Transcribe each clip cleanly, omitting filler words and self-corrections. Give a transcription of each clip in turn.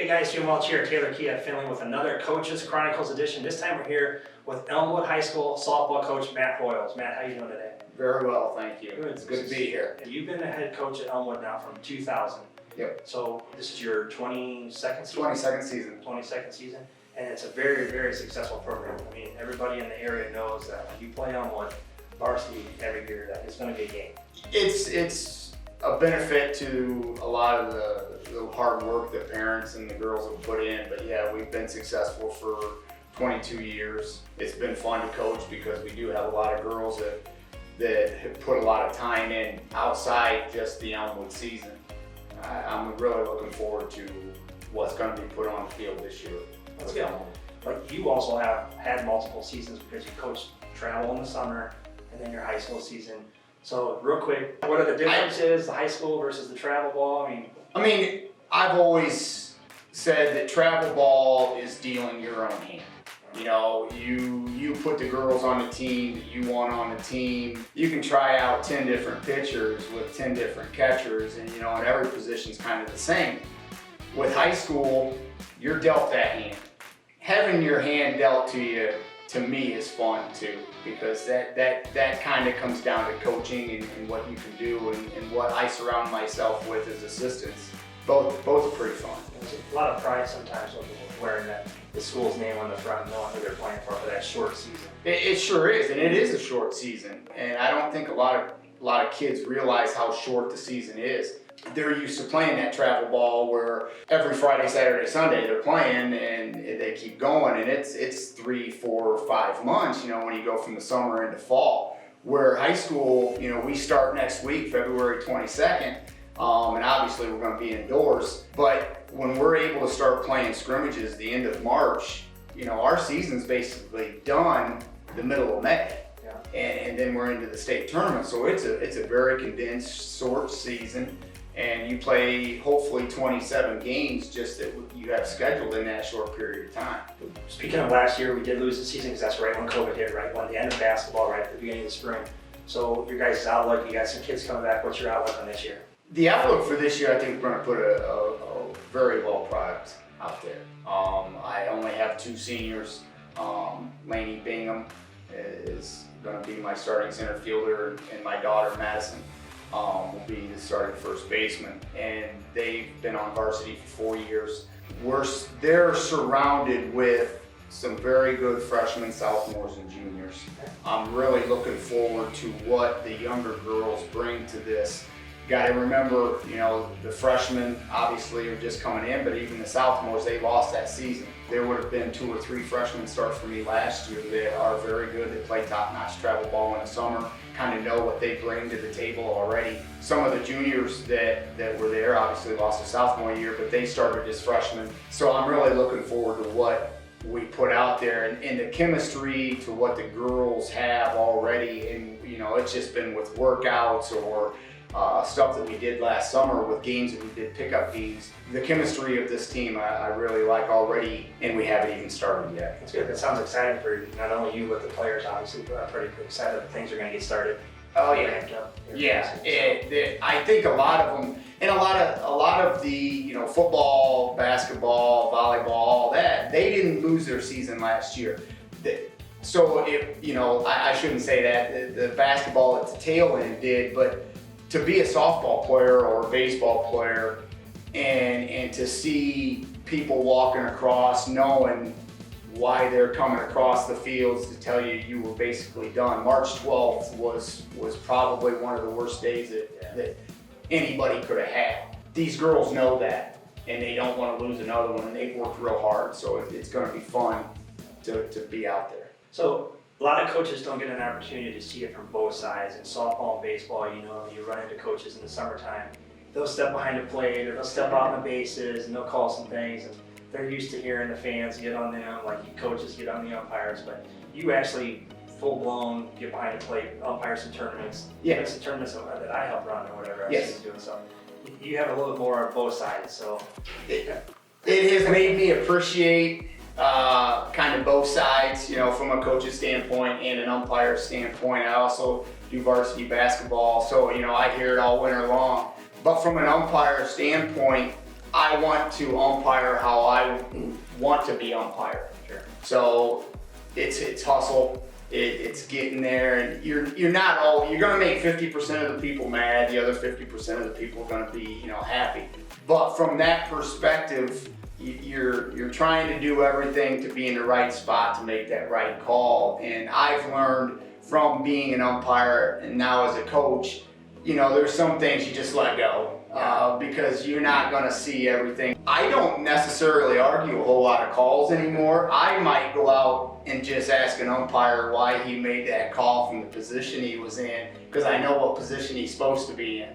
Hey guys, Jim Welch here, Taylor Key at Findlay with another Coaches Chronicles edition. This time we're here with Elmwood High School softball coach Matt Hoiles. Matt, how are you doing today? Very well, thank you. Good. It's good to be here. You've been the head coach at Elmwood now from 2000. Yep. So this is your 22nd season? 22nd season. 22nd season, and it's a very, very successful program. I mean, everybody in the area knows that when you play Elmwood varsity every year, that it's going to be a game. It's a benefit to a lot of the hard work that parents and the girls have put in, but yeah, we've been successful for 22 years. It's been fun to coach because we do have a lot of girls that have put a lot of time in outside just the Elmwood season. I'm really looking forward to what's going to be put on the field this year. Let's go. Like you also have had multiple seasons because you coached travel in the summer and then your high school season. So real quick, what are the differences, the high school versus the travel ball? I mean, I've always said that travel ball is dealing your own hand. You know, you put the girls on the team that you want on the team. You can try out 10 different pitchers with 10 different catchers, and and every position's kind of the same. With high school, you're dealt that hand. Having your hand dealt to you, to me, is fun too, because that kind of comes down to coaching and what you can do and what I surround myself with as assistants. Both are pretty fun. There's a lot of pride sometimes with wearing the school's name on the front and knowing who they're playing for that short season. It sure is, and it is a short season. And I don't think a lot of kids realize how short the season is. They're used to playing that travel ball where every Friday, Saturday, Sunday they're playing and they keep going, and it's 3, 4, 5 months, when you go from the summer into fall. Where high school, we start next week, February 22nd, and obviously we're going to be indoors. But when we're able to start playing scrimmages the end of March, our season's basically done the middle of May. Yeah. And then we're into the state tournament, so it's a very condensed, short season. And you play hopefully 27 games just that you have scheduled in that short period of time. Speaking of last year, we did lose the season because that's right when COVID hit, right when the end of basketball, right at the beginning of the spring. So your guys' outlook, you got some kids coming back. What's your outlook on this year? The outlook for this year, I think we're going to put a very well product out there. I only have 2 seniors. Lainey Bingham is going to be my starting center fielder, and my daughter Madison will be the starting first baseman, and they've been on varsity for 4 years. They're surrounded with some very good freshmen, sophomores, and juniors. I'm really looking forward to what the younger girls bring to this. Got to remember, the freshmen obviously are just coming in, but even the sophomores, they lost that season. There would have been 2 or 3 freshmen start for me last year that are very good. They play top-notch travel ball in the summer, kind of know what they bring to the table already. Some of the juniors that were there obviously lost their sophomore year, but they started as freshmen. So I'm really looking forward to what we put out there and the chemistry to what the girls have already. And, it's just been with workouts or stuff that we did last summer with games that we did pickup games. The chemistry of this team I really like already, and we haven't even started yet. That's good. That sounds exciting for not only you but the players, obviously. But I'm pretty excited that things are going to get started. Oh yeah, yeah. I think a lot of them, and a lot of the football, basketball, volleyball, all that, they didn't lose their season last year. So I shouldn't say that. The basketball at the tail end did, but to be a softball player or a baseball player and to see people walking across knowing why they're coming across the fields to tell you were basically done. March 12th was probably one of the worst days that anybody could have had. These girls know that, and they don't want to lose another one, and they've worked real hard, so it's going to be fun to be out there. So a lot of coaches don't get an opportunity to see it from both sides. In softball and baseball, you run into coaches in the summertime. They'll step behind the plate or they'll step out on the bases and they'll call some things. And they're used to hearing the fans get on them, like you coaches get on the umpires. But you actually full-blown get behind the plate, umpire some tournaments. Yeah. Some tournaments that I help run or whatever I yes. was doing. So you have a little more of both sides. So it has made me appreciate kind of both sides, from a coach's standpoint and an umpire standpoint. I also do varsity basketball, so I hear it all winter long. But from an umpire standpoint, I want to umpire how I want to be umpired. Sure. So it's hustle. It's getting there, and you're gonna make 50% of the people mad. The other 50% of the people are gonna be happy. But from that perspective, you're trying to do everything to be in the right spot to make that right call. And I've learned from being an umpire and now as a coach, there's some things you just let go. Because you're not gonna see everything. I don't necessarily argue a whole lot of calls anymore. I might go out and just ask an umpire why he made that call from the position he was in, because I know what position he's supposed to be in.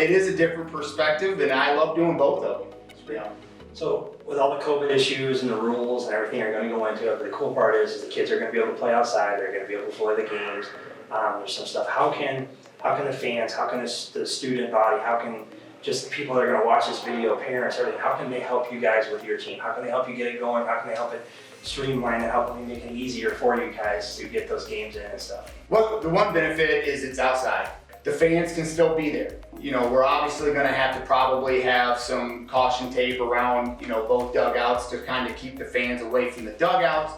It is a different perspective, and I love doing both of them. So with all the COVID issues and the rules and everything are going to go into it, but the cool part is the kids are going to be able to play outside. They're going to be able to play the games. There's some stuff. How can the fans, how can the student body, how can just the people that are going to watch this video, parents, everything, how can they help you guys with your team? How can they help you get it going? How can they help it streamline and help make it easier for you guys to get those games in and stuff? Well, the one benefit is it's outside. The fans can still be there. We're obviously going to have to probably have some caution tape around, both dugouts to kind of keep the fans away from the dugouts.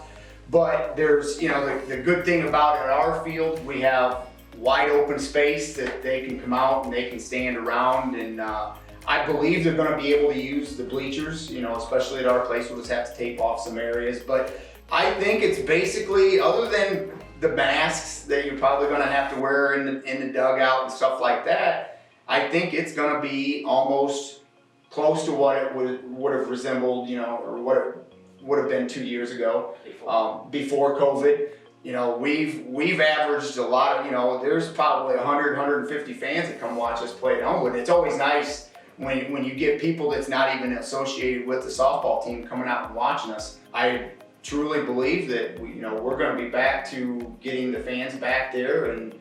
But there's, the good thing about it at our field, we have wide open space that they can come out and they can stand around, and I believe they're going to be able to use the bleachers, especially at our place. We'll just have to tape off some areas, but I think it's basically, other than the masks that you're probably going to have to wear in the dugout and stuff like that, I think it's going to be almost close to what it would have resembled, or what it would have been 2 years ago, before COVID. We've averaged a lot of, there's probably 100, 150 fans that come watch us play at Elmwood. It's always nice when you get people that's not even associated with the softball team coming out and watching us. I truly believe that we're going to be back to getting the fans back there, and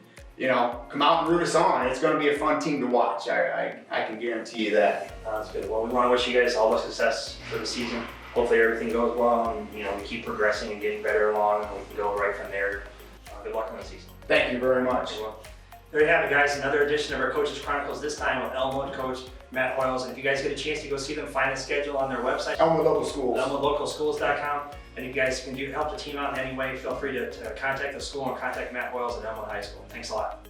come out and root us on. It's going to be a fun team to watch. I can guarantee you that. That's good. Well, we want to wish you guys all the success for the season. Hopefully everything goes well, and we keep progressing and getting better along, and we can go right from there. Good luck on the season. Thank you very much. Well, there you have it, guys. Another edition of our Coaches Chronicles, this time with Elmwood coach Matt Hoiles. And if you guys get a chance to go see them, find the schedule on their website, Elmwood Local Schools. ElmwoodLocalSchools.com. And if you guys can help the team out in any way, feel free to contact the school and contact Matt Hoiles at Elmwood High School. Thanks a lot.